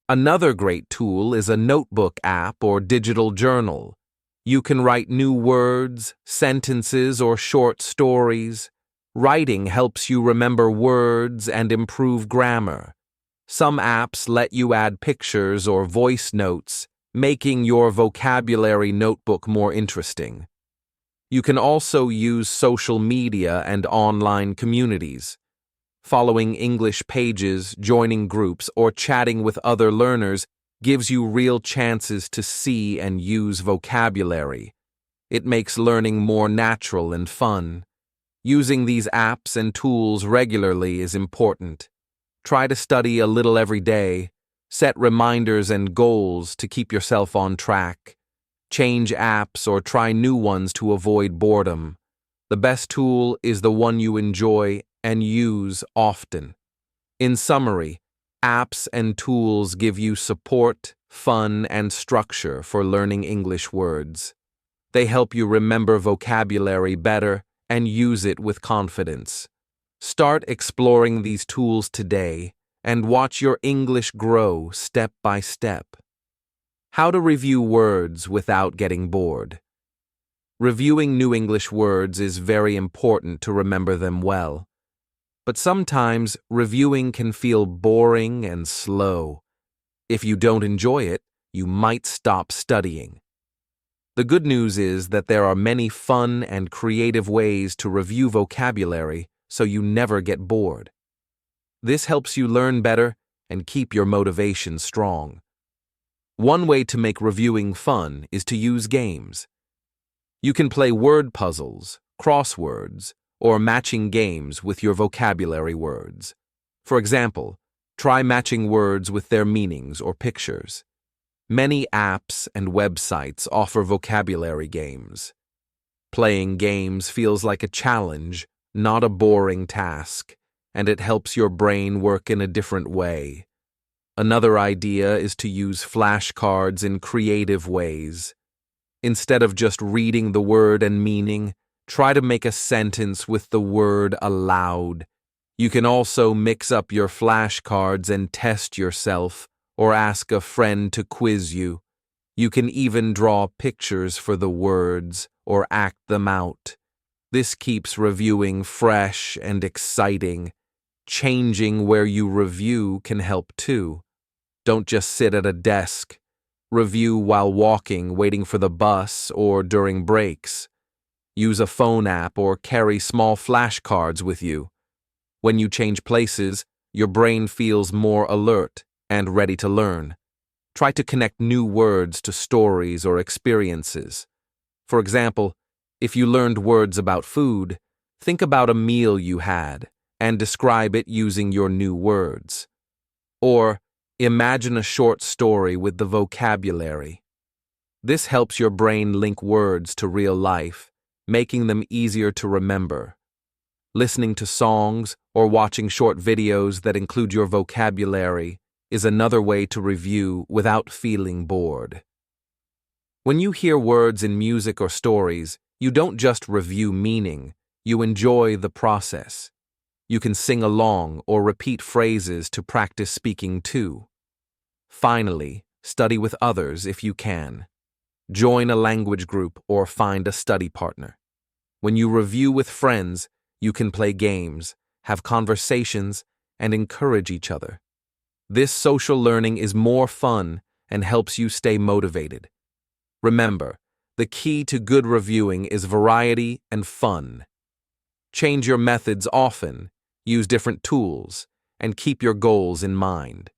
Another great tool is a notebook app or digital journal. You can write new words, sentences, or short stories. Writing helps you remember words and improve grammar. Some apps let you add pictures or voice notes, making your vocabulary notebook more interesting. You can also use social media and online communities. Following English pages, joining groups, or chatting with other learners gives you real chances to see and use vocabulary. It makes learning more natural and fun. Using these apps and tools regularly is important. Try to study a little every day. Set reminders and goals to keep yourself on track. Change apps or try new ones to avoid boredom. The best tool is the one you enjoy and use often. In summary, apps and tools give you support, fun, and structure for learning English words. They help you remember vocabulary better and use it with confidence. Start exploring these tools today and watch your English grow step by step. How to review words without getting bored. Reviewing new English words is very important to remember them well. But sometimes reviewing can feel boring and slow. If you don't enjoy it, you might stop studying. The good news is that there are many fun and creative ways to review vocabulary so you never get bored. This helps you learn better and keep your motivation strong. One way to make reviewing fun is to use games. You can play word puzzles, crosswords, or matching games with your vocabulary words. For example, try matching words with their meanings or pictures. Many apps and websites offer vocabulary games. Playing games feels like a challenge, not a boring task, and it helps your brain work in a different way. Another idea is to use flashcards in creative ways. Instead of just reading the word and meaning, try to make a sentence with the word aloud. You can also mix up your flashcards and test yourself, or ask a friend to quiz you. You can even draw pictures for the words or act them out. This keeps reviewing fresh and exciting. Changing where you review can help too. Don't just sit at a desk. Review while walking, waiting for the bus, or during breaks. Use a phone app or carry small flashcards with you. When you change places, your brain feels more alert and ready to learn. Try to connect new words to stories or experiences. For example, if you learned words about food, think about a meal you had and describe it using your new words. Or, imagine a short story with the vocabulary. This helps your brain link words to real life, making them easier to remember. Listening to songs or watching short videos that include your vocabulary is another way to review without feeling bored. When you hear words in music or stories, you don't just review meaning, you enjoy the process. You can sing along or repeat phrases to practice speaking too. Finally, study with others if you can. Join a language group or find a study partner. When you review with friends, you can play games, have conversations, and encourage each other. This social learning is more fun and helps you stay motivated. Remember, the key to good reviewing is variety and fun. Change your methods often, use different tools, and keep your goals in mind.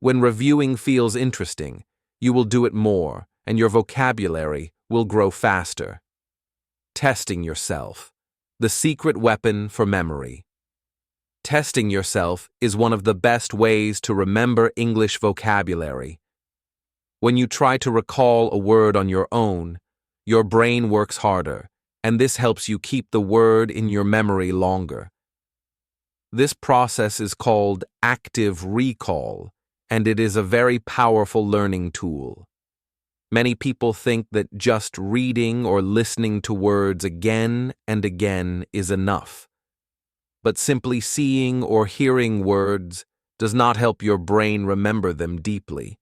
When reviewing feels interesting, you will do it more, and your vocabulary will grow faster. Testing yourself, the secret weapon for memory. Testing yourself is one of the best ways to remember English vocabulary. When you try to recall a word on your own, your brain works harder, and this helps you keep the word in your memory longer. This process is called active recall, and it is a very powerful learning tool. Many people think that just reading or listening to words again and again is enough. But simply seeing or hearing words does not help your brain remember them deeply.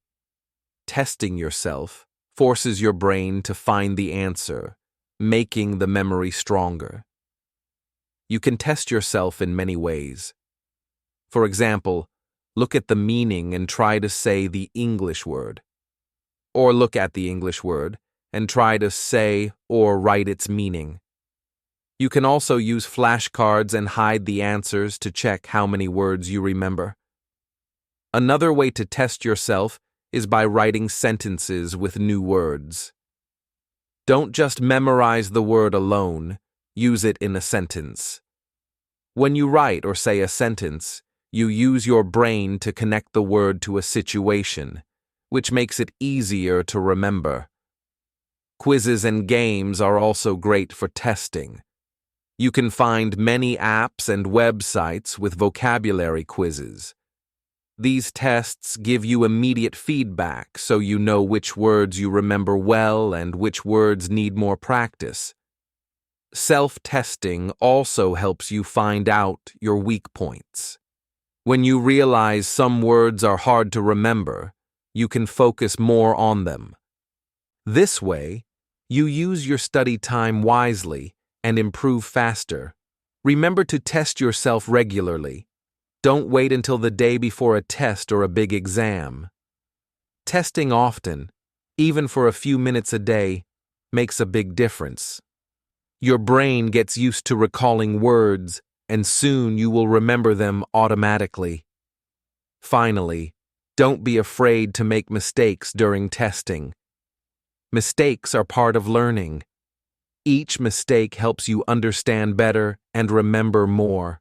Testing yourself forces your brain to find the answer, making the memory stronger. You can test yourself in many ways. For example, look at the meaning and try to say the English word. Or look at the English word and try to say or write its meaning. You can also use flashcards and hide the answers to check how many words you remember. Another way to test yourself is by writing sentences with new words. Don't just memorize the word alone, use it in a sentence. When you write or say a sentence, you use your brain to connect the word to a situation, which makes it easier to remember. Quizzes and games are also great for testing. You can find many apps and websites with vocabulary quizzes. These tests give you immediate feedback so you know which words you remember well and which words need more practice. Self-testing also helps you find out your weak points. When you realize some words are hard to remember, you can focus more on them. This way, you use your study time wisely and improve faster. Remember to test yourself regularly. Don't wait until the day before a test or a big exam. Testing often, even for a few minutes a day, makes a big difference. Your brain gets used to recalling words, and soon you will remember them automatically. Finally, don't be afraid to make mistakes during testing. Mistakes are part of learning. Each mistake helps you understand better and remember more.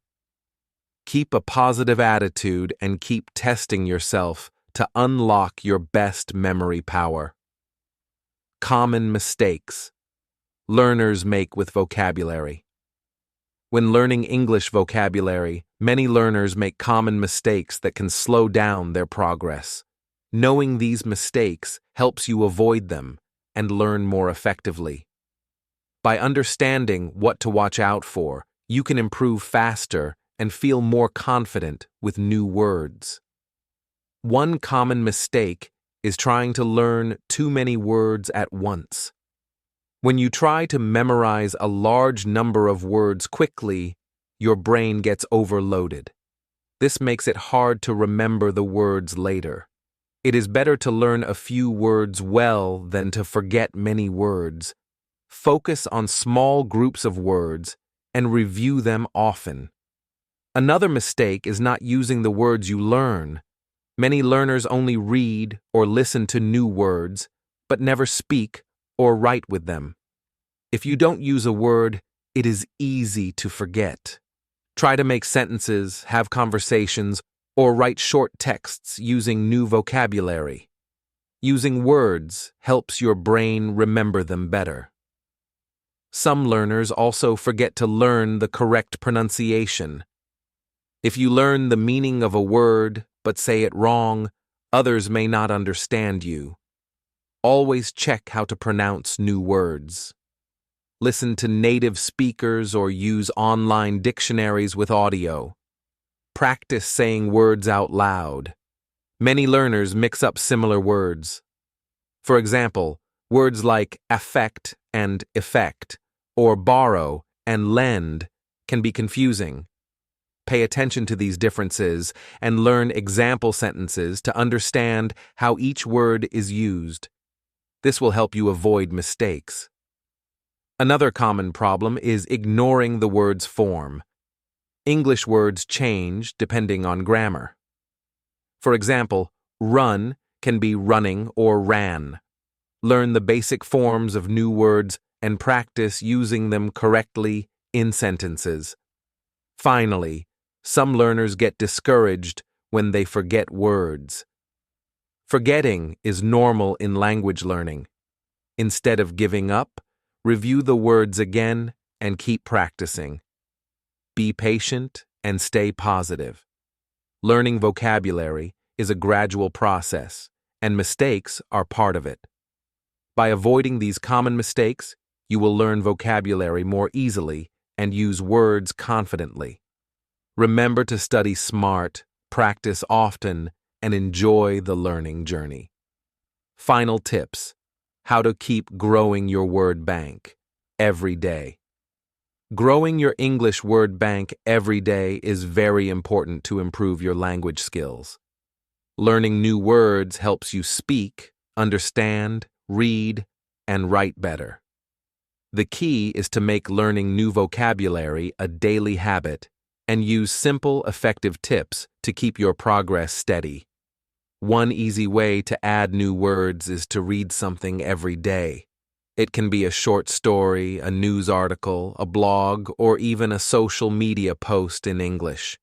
Keep a positive attitude and keep testing yourself to unlock your best memory power. Common mistakes learners make with vocabulary. When learning English vocabulary, many learners make common mistakes that can slow down their progress. Knowing these mistakes helps you avoid them and learn more effectively. By understanding what to watch out for, you can improve faster and feel more confident with new words. One common mistake is trying to learn too many words at once. When you try to memorize a large number of words quickly, your brain gets overloaded. This makes it hard to remember the words later. It is better to learn a few words well than to forget many words. Focus on small groups of words and review them often. Another mistake is not using the words you learn. Many learners only read or listen to new words, but never speak or write with them. If you don't use a word, it is easy to forget. Try to make sentences, have conversations, or write short texts using new vocabulary. Using words helps your brain remember them better. Some learners also forget to learn the correct pronunciation. If you learn the meaning of a word but say it wrong, others may not understand you. Always check how to pronounce new words. Listen to native speakers or use online dictionaries with audio. Practice saying words out loud. Many learners mix up similar words. For example, words like affect and effect, or borrow and lend, can be confusing. Pay attention to these differences and learn example sentences to understand how each word is used. This will help you avoid mistakes. Another common problem is ignoring the word's form. English words change depending on grammar. For example, run can be running or ran. Learn the basic forms of new words and practice using them correctly in sentences. Finally, some learners get discouraged when they forget words. Forgetting is normal in language learning. Instead of giving up, review the words again and keep practicing. Be patient and stay positive. Learning vocabulary is a gradual process, and mistakes are part of it. By avoiding these common mistakes, you will learn vocabulary more easily and use words confidently. Remember to study smart, practice often, and enjoy the learning journey. Final tips: how to keep growing your word bank every day. Growing your English word bank every day is very important to improve your language skills. Learning new words helps you speak, understand, read, and write better. The key is to make learning new vocabulary a daily habit and use simple, effective tips to keep your progress steady. One easy way to add new words is to read something every day. It can be a short story, a news article, a blog, or even a social media post in English.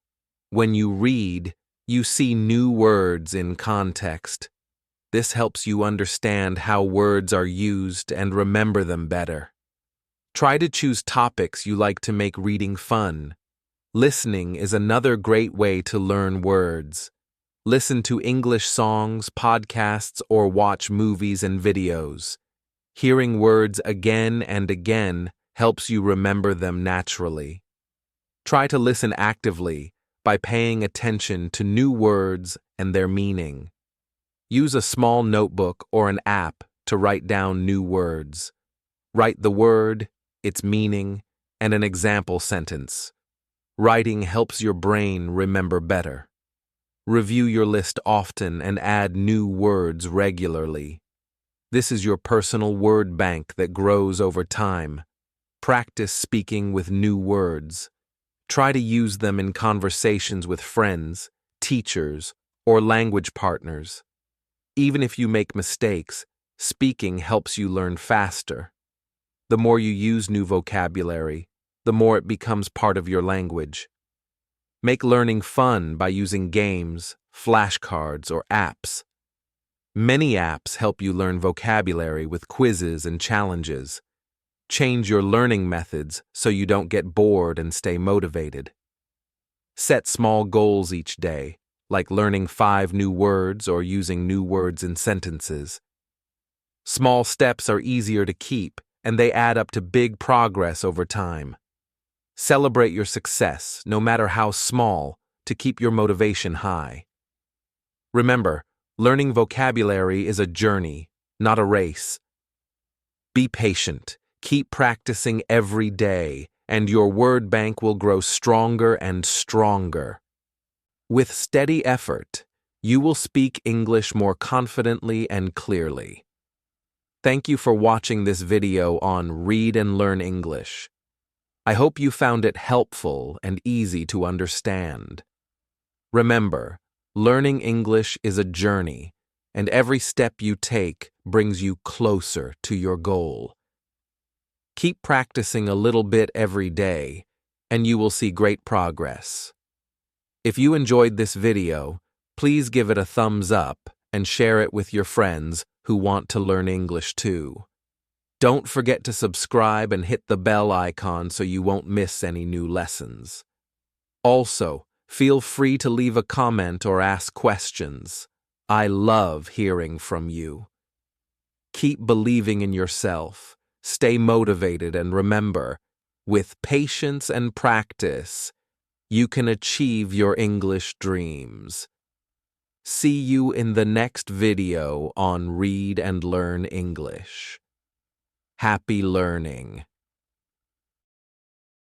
When you read, you see new words in context. This helps you understand how words are used and remember them better. Try to choose topics you like to make reading fun. Listening is another great way to learn words. Listen to English songs, podcasts, or watch movies and videos. Hearing words again and again helps you remember them naturally. Try to listen actively by paying attention to new words and their meaning. Use a small notebook or an app to write down new words. Write the word, its meaning, and an example sentence. Writing helps your brain remember better. Review your list often and add new words regularly. This is your personal word bank that grows over time. Practice speaking with new words. Try to use them in conversations with friends, teachers, or language partners. Even if you make mistakes, speaking helps you learn faster. The more you use new vocabulary, the more it becomes part of your language. Make learning fun by using games, flashcards, or apps. Many apps help you learn vocabulary with quizzes and challenges. Change your learning methods so you don't get bored and stay motivated. Set small goals each day, like learning 5 new words or using new words in sentences. Small steps are easier to keep, and they add up to big progress over time. Celebrate your success, no matter how small, to keep your motivation high. Remember, learning vocabulary is a journey, not a race. Be patient, keep practicing every day, and your word bank will grow stronger and stronger. With steady effort, you will speak English more confidently and clearly. Thank you for watching this video on Read and Learn English. I hope you found it helpful and easy to understand. Remember, learning English is a journey, and every step you take brings you closer to your goal. Keep practicing a little bit every day, and you will see great progress. If you enjoyed this video, please give it a thumbs up and share it with your friends who want to learn English too. Don't forget to subscribe and hit the bell icon so you won't miss any new lessons. Also, feel free to leave a comment or ask questions. I love hearing from you. Keep believing in yourself, Stay motivated and remember, with patience and practice, you can achieve your English dreams. See you in the next video on Read and Learn English. Happy learning!